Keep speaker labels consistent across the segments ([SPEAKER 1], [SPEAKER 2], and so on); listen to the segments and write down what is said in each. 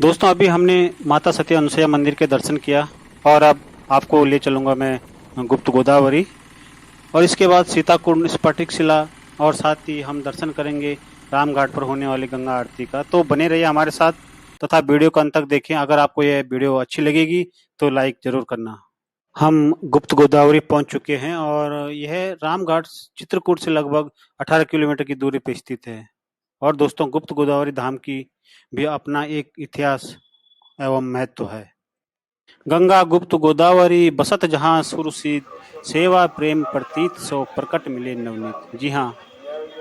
[SPEAKER 1] दोस्तों अभी हमने माता सती अनुसुईया मंदिर के दर्शन किया और अब आपको ले चलूंगा मैं गुप्त गोदावरी और इसके बाद सीताकुंड स्फटिक शिला और साथ ही हम दर्शन करेंगे रामघाट पर होने वाली गंगा आरती का। तो बने रहिए हमारे साथ तथा वीडियो को अंत तक देखें। अगर आपको यह वीडियो अच्छी लगेगी तो लाइक जरूर करना। हम गुप्त गोदावरी पहुंच चुके हैं और यह रामघाट चित्रकूट से लगभग 18 किलोमीटर की दूरी पर स्थित है। और दोस्तों गुप्त गोदावरी धाम की भी अपना एक इतिहास एवं महत्व है। गंगा गुप्त गोदावरी बसत जहाँ सुरसिद्ध, सेवा प्रेम प्रतीत सो प्रकट मिले नवनीत। जी हाँ,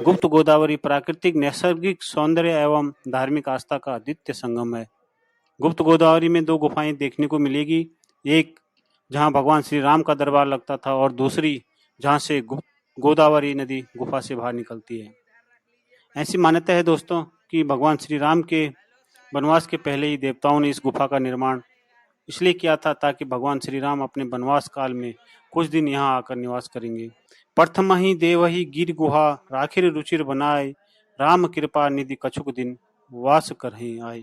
[SPEAKER 1] गुप्त गोदावरी प्राकृतिक नैसर्गिक सौंदर्य एवं धार्मिक आस्था का अद्वितीय संगम है। गुप्त गोदावरी में दो गुफाएं देखने को मिलेगी, एक जहां भगवान श्री राम का दरबार लगता था और दूसरी जहां से गोदावरी नदी गुफा से बाहर निकलती है। ऐसी मान्यता है दोस्तों कि भगवान श्री राम के वनवास के पहले ही देवताओं ने इस गुफा का निर्माण इसलिए किया था ताकि भगवान श्री राम अपने वनवास काल में कुछ दिन यहाँ आकर निवास करेंगे। प्रथम ही देव ही गिर गुहा राखिर रुचिर बनाए, राम कृपा निधि कछुक दिन वास कर ही आए।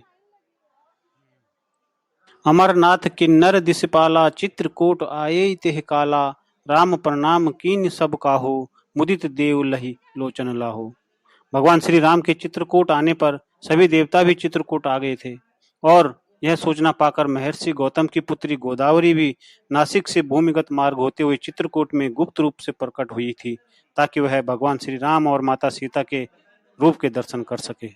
[SPEAKER 1] अमरनाथ किन्नर दिसपाला चित्रकूट आये तेह काला, राम प्रणाम कीन सब काहो मुदित देव लही लोचन लाहो। भगवान श्री राम के चित्रकूट आने पर सभी देवता भी चित्रकूट आ गए थे और यह सूचना पाकर महर्षि गौतम की पुत्री गोदावरी भी नासिक से भूमिगत मार्ग होते हुए चित्रकूट में गुप्त रूप से प्रकट हुई थी ताकि वह भगवान श्री राम और माता सीता के रूप के दर्शन कर सके।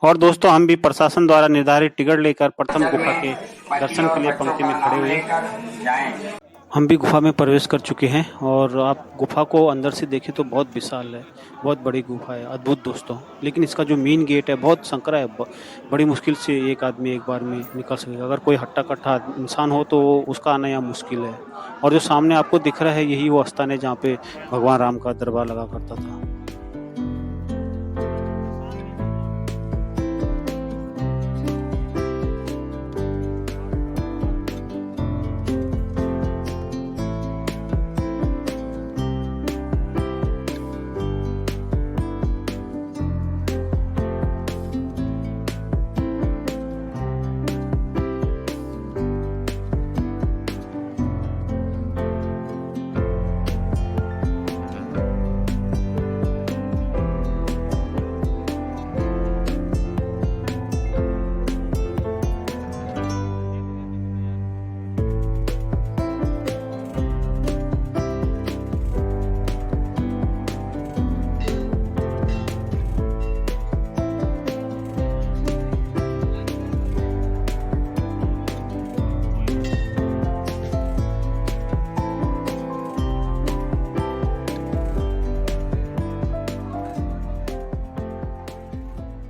[SPEAKER 1] और दोस्तों हम भी प्रशासन द्वारा निर्धारित टिकट लेकर प्रथम गुफा के दर्शन के लिए पंक्ति में खड़े हुए। हम भी गुफा में प्रवेश कर चुके हैं और आप गुफा को अंदर से देखें तो बहुत विशाल है, बहुत बड़ी गुफा है, अद्भुत दोस्तों। लेकिन इसका जो मेन गेट है बहुत संकरा है, बड़ी मुश्किल से एक आदमी एक बार में निकल सकेगा। अगर कोई हट्टा कट्टा इंसान हो तो उसका आना यहाँ मुश्किल है। और जो सामने आपको दिख रहा है यही वो स्थान है जहाँ पे भगवान राम का दरबार लगा करता था।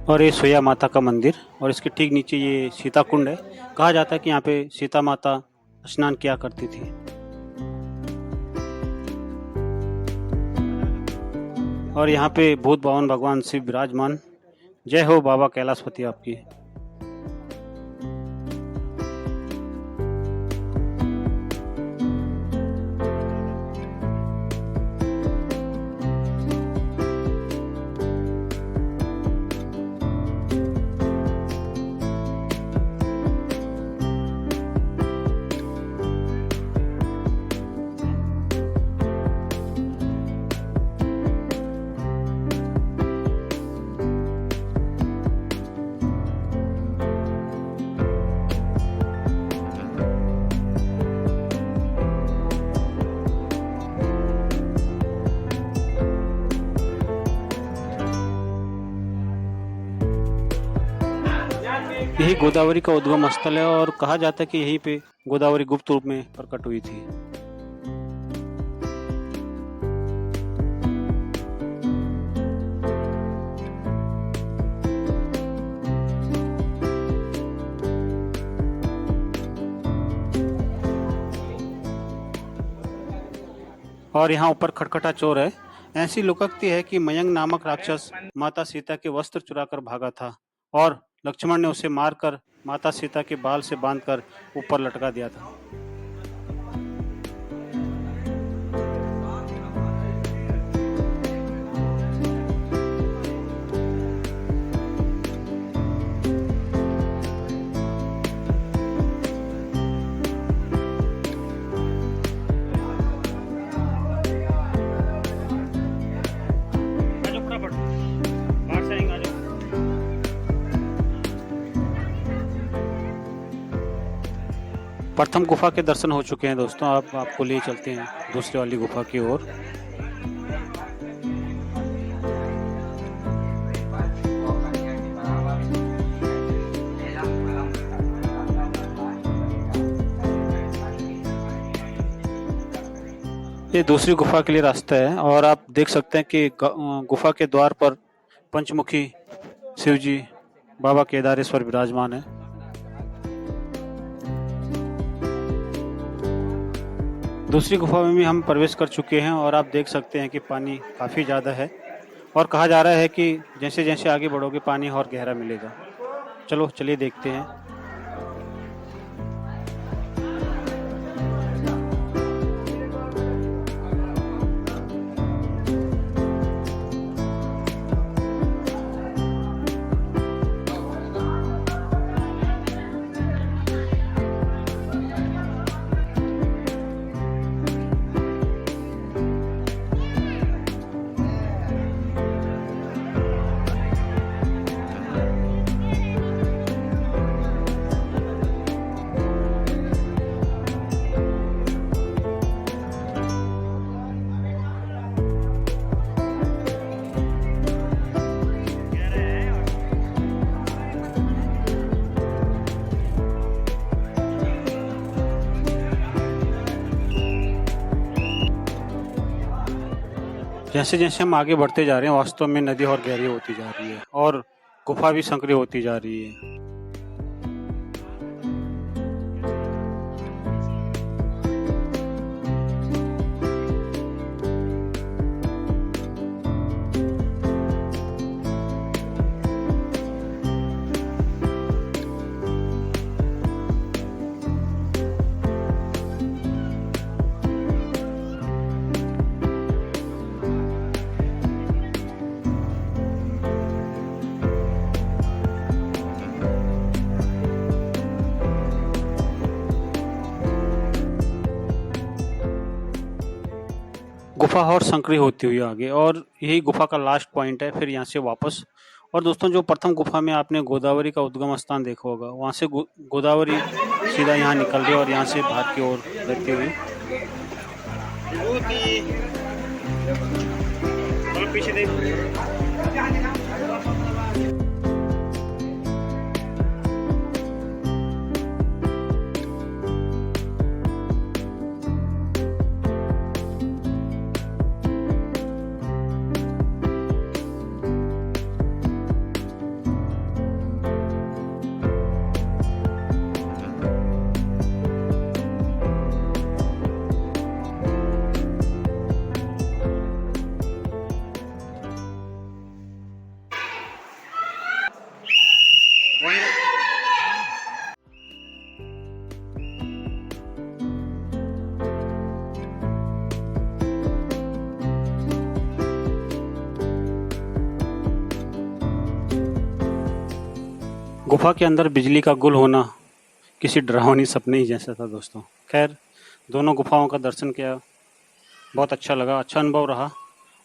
[SPEAKER 1] और ये सोया माता का मंदिर और इसके ठीक नीचे ये सीता कुंड है। कहा जाता है कि यहाँ पे सीता माता स्नान किया करती थी। और यहाँ पे भूत भवन भगवान शिव विराजमान। जय हो बाबा कैलाशपति आपकी। यही गोदावरी का उद्गम स्थल है और कहा जाता है कि यहीं पे गोदावरी गुप्त रूप में प्रकट हुई थी। और यहाँ ऊपर खटखटा चोर है। ऐसी लोकोक्ति है कि मयंक नामक राक्षस माता सीता के वस्त्र चुराकर भागा था और लक्ष्मण ने उसे मारकर माता सीता के बाल से बांधकर ऊपर लटका दिया था। प्रथम गुफा के दर्शन हो चुके हैं दोस्तों। अब आपको ले चलते हैं दूसरी वाली गुफा की ओर। ये दूसरी गुफा के लिए रास्ता है और आप देख सकते हैं कि गुफा के द्वार पर पंचमुखी शिवजी बाबा केदारेश्वर विराजमान है। दूसरी गुफा में भी हम प्रवेश कर चुके हैं और आप देख सकते हैं कि पानी काफ़ी ज़्यादा है और कहा जा रहा है कि जैसे जैसे आगे बढ़ोगे पानी और गहरा मिलेगा। चलिए देखते हैं। जैसे जैसे हम आगे बढ़ते जा रहे हैं वास्तव में नदी और गहरी होती जा रही है और गुफा भी संकरी होती जा रही है। गुफा और संकरी होती हुई आगे और यही गुफा का लास्ट पॉइंट है, फिर यहाँ से वापस। और दोस्तों जो प्रथम गुफा में आपने गोदावरी का उद्गम स्थान देखा होगा, वहाँ से गोदावरी सीधा यहाँ निकल रही है और यहाँ से बाहर की ओर बहती हुई। गुफा के अंदर बिजली का गुल होना किसी डरावनी सपने ही जैसा था दोस्तों। खैर दोनों गुफाओं का दर्शन किया, बहुत अच्छा लगा, अच्छा अनुभव रहा।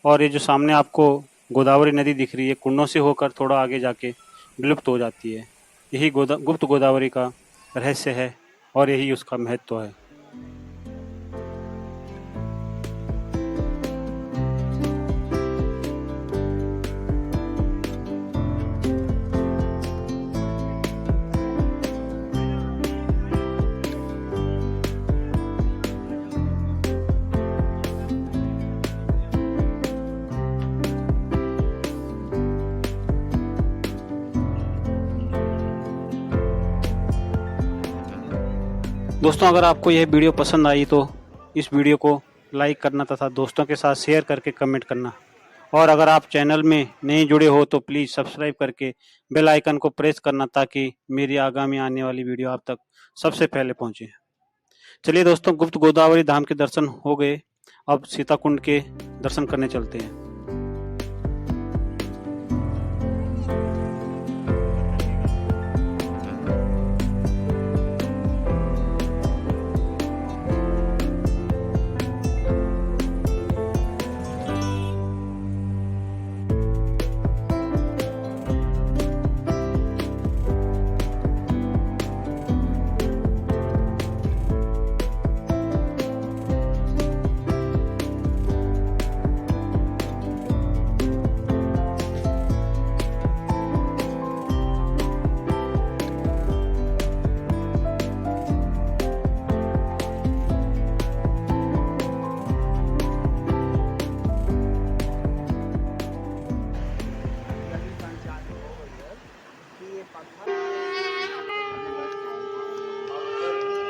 [SPEAKER 1] और ये जो सामने आपको गोदावरी नदी दिख रही है, कुंडों से होकर थोड़ा आगे जाके विलुप्त हो जाती है। यही गुप्त गोदावरी का रहस्य है और यही उसका महत्व है। दोस्तों अगर आपको यह वीडियो पसंद आई तो इस वीडियो को लाइक करना तथा दोस्तों के साथ शेयर करके कमेंट करना। और अगर आप चैनल में नए जुड़े हो तो प्लीज़ सब्सक्राइब करके बेल आइकन को प्रेस करना ताकि मेरी आगामी आने वाली वीडियो आप तक सबसे पहले पहुंचे। चलिए दोस्तों, गुप्त गोदावरी धाम के दर्शन हो गए, अब सीताकुंड के दर्शन करने चलते हैं।